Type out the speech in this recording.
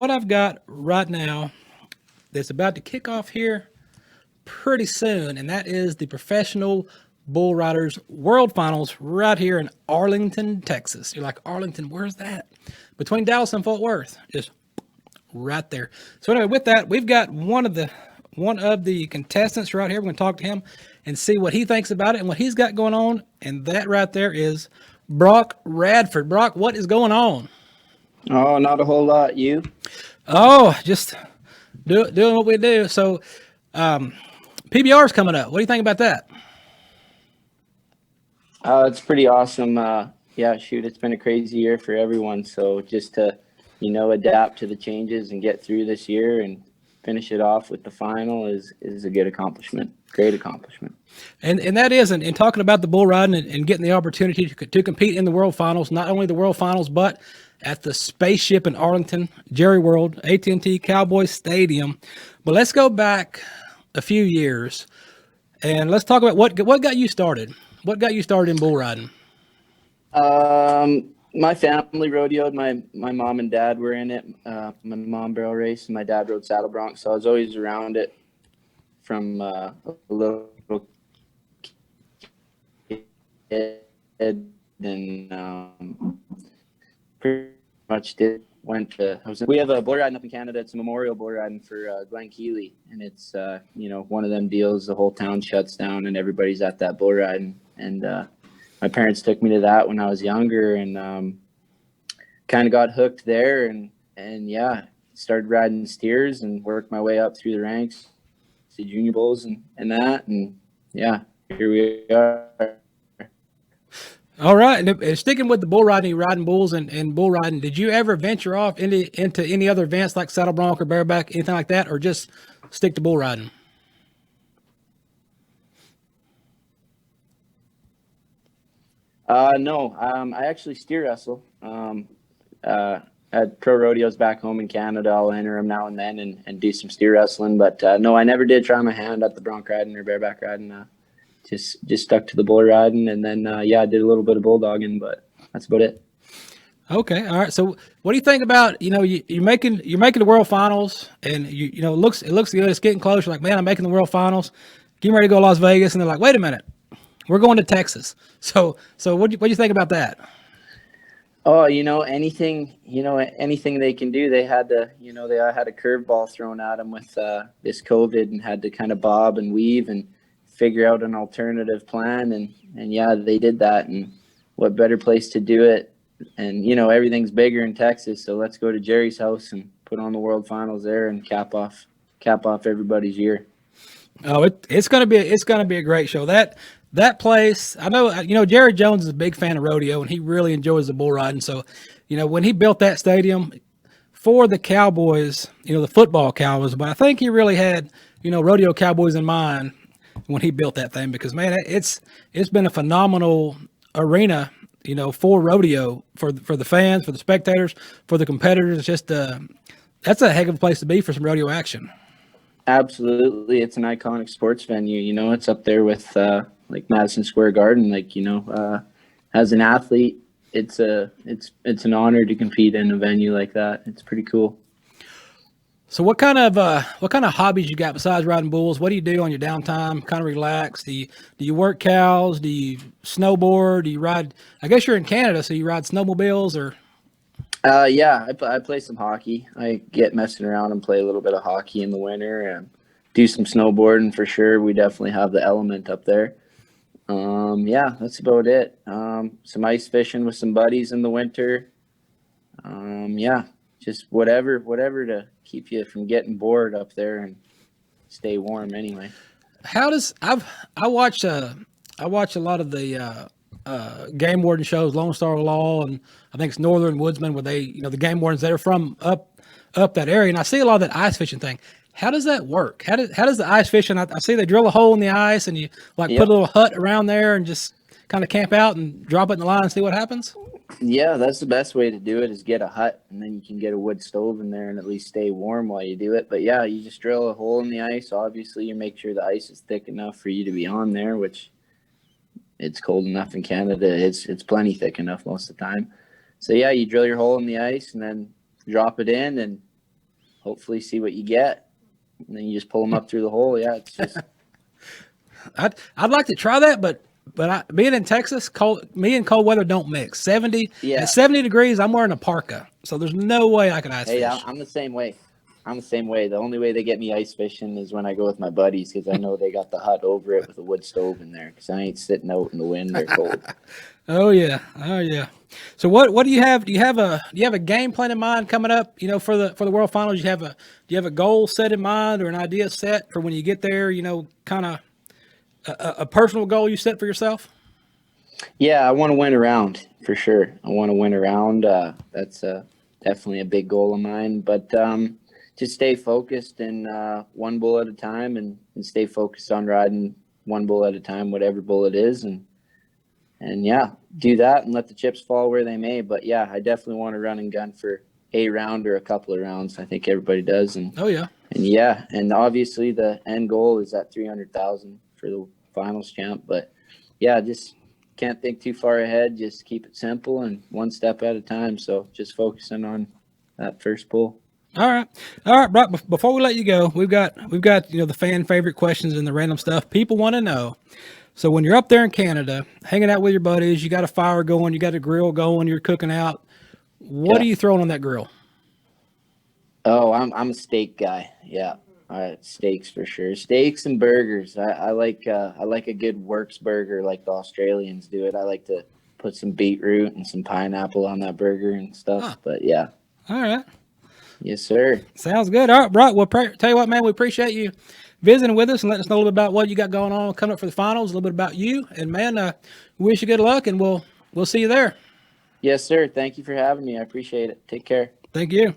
what I've got right now that's about to kick off here pretty soon, and that is the Professional Bull Riders World Finals right here in Arlington, Texas. You're like, Arlington, where's that? Between Dallas and Fort Worth, just right there. So anyway, with that, we've got one of the contestants right here. We're going to talk to him and see what he thinks about it and what he's got going on. And that right there is Brock Radford. Brock, what is going on? Oh, not a whole lot. You? Oh, just doing what we do. So, PBR is coming up. What do you think about that? It's pretty awesome. Yeah, shoot, it's been a crazy year for everyone. So just to, adapt to the changes and get through this year and finish it off with the final is a good accomplishment. Great accomplishment. And that is, and talking about the bull riding and getting the opportunity to compete in the World Finals, not only the World Finals, but at the Spaceship in Arlington, Jerry World, AT&T Cowboys Stadium. But let's go back a few years, and let's talk about what got you started. What got you started in bull riding? My family rodeoed. My mom and dad were in it. My mom barrel raced, and my dad rode saddle bronc. So I was always around it from a little kid, and pretty much we have a bull riding up in Canada. It's a memorial bull riding for Glenn Keeley, and it's one of them deals. The whole town shuts down, and everybody's at that bull riding. And my parents took me to that when I was younger, and kind of got hooked there, and yeah, started riding steers and worked my way up through the ranks to junior bulls and that, and yeah, here we are. All right, and sticking with the bull riding, riding bulls and bull riding, did you ever venture off into any other events like saddle bronc or bareback, anything like that, or just stick to bull riding? No, I actually steer wrestle. At pro rodeos back home in Canada, I'll enter them now and then and do some steer wrestling. But no, I never did try my hand at the bronc riding or bareback riding. Just stuck to the bull riding, and then yeah, I did a little bit of bulldogging, but that's about it. Okay, all right. So, what do you think about you're making the World Finals, and it looks good. It's getting close. You're like, man, I'm making the World Finals. Getting ready to go to Las Vegas, and they're like, wait a minute, we're going to Texas. So what do you think about that? Oh, anything they can do. They had to, they had a curveball thrown at them with this COVID, and had to kind of bob and weave and figure out an alternative plan. And yeah, they did that. And what better place to do it? And, everything's bigger in Texas. So let's go to Jerry's house and put on the World Finals there and cap off everybody's year. Oh, it's gonna be a great show. That place, I know, Jerry Jones is a big fan of rodeo, and he really enjoys the bull riding. So, when he built that stadium for the Cowboys, the football Cowboys, but I think he really had, rodeo Cowboys in mind when he built that thing, because man, it's been a phenomenal arena, for rodeo, for the fans, for the spectators, for the competitors. It's just that's a heck of a place to be for some rodeo action. Absolutely, it's an iconic sports venue. It's up there with like Madison Square Garden. Like as an athlete, it's an honor to compete in a venue like that. It's pretty cool. So what kind of hobbies you got besides riding bulls? What do you do on your downtime? Kind of relax? Do you work cows? Do you snowboard? Do you ride? I guess you're in Canada, so you ride snowmobiles or? Yeah, I play some hockey. I get messing around and play a little bit of hockey in the winter, and do some snowboarding for sure. We definitely have the element up there. Yeah, that's about it. Some ice fishing with some buddies in the winter. Yeah, just whatever to keep you from getting bored up there and stay warm anyway. I watch a lot of the game warden shows, Lone Star Law, and I think it's Northern Woodsman, where they, the game wardens that are from up that area, and I see a lot of that ice fishing thing. How does that work? How does the ice fishing? I see they drill a hole in the ice, and you put a little hut around there and just kind of camp out and drop it in the line and see what happens. Yeah, that's the best way to do it, is get a hut, and then you can get a wood stove in there and at least stay warm while you do it. But yeah, you just drill a hole in the ice. Obviously, you make sure the ice is thick enough for you to be on there, which it's cold enough in Canada. It's plenty thick enough most of the time. So yeah, you drill your hole in the ice and then drop it in, and hopefully see what you get. And then you just pull them up through the hole. Yeah, it's just. I'd like to try that, but being in Texas, me and cold weather don't mix. 70 Yeah. At 70 degrees, I'm wearing a parka, so there's no way I can ice Hey, fish. I'm the same way. The only way they get me ice fishing is when I go with my buddies, because I know they got the hut over it with a wood stove in there, because I ain't sitting out in the wind or cold. Oh yeah. So what do you have? Do you have a game plan in mind coming up? You know, for the World Finals, do you have a goal set in mind or an idea set for when you get there? You know, kind of a personal goal you set for yourself. Yeah, I want to win a round for sure. I want to win a round. That's definitely a big goal of mine. But just stay focused and one bull at a time, and stay focused on riding one bull at a time, whatever bull it is, and yeah, do that and let the chips fall where they may. But yeah, I definitely want to run and gun for a round or a couple of rounds. I think everybody does. And Oh yeah. and obviously the end goal is that 300,000 for the finals champ. But yeah, just can't think too far ahead. Just keep it simple and one step at a time. So just focusing on that first pull. All right, Brock. Before we let you go, we've got the fan favorite questions and the random stuff people want to know. So when you're up there in Canada, hanging out with your buddies, you got a fire going, you got a grill going, you're cooking out. What are you throwing on that grill? Oh, I'm a steak guy. Yeah. All right, steaks for sure. Steaks and burgers. I like a good works burger like the Australians do it. I like to put some beetroot and some pineapple on that burger and stuff. Huh. But yeah. All right. Yes, sir. Sounds good. All right, Brock. Well, tell you what, man, we appreciate you visiting with us and letting us know a little bit about what you got going on coming up for the finals, a little bit about you. And, man, wish you good luck, and we'll see you there. Yes, sir. Thank you for having me. I appreciate it. Take care. Thank you.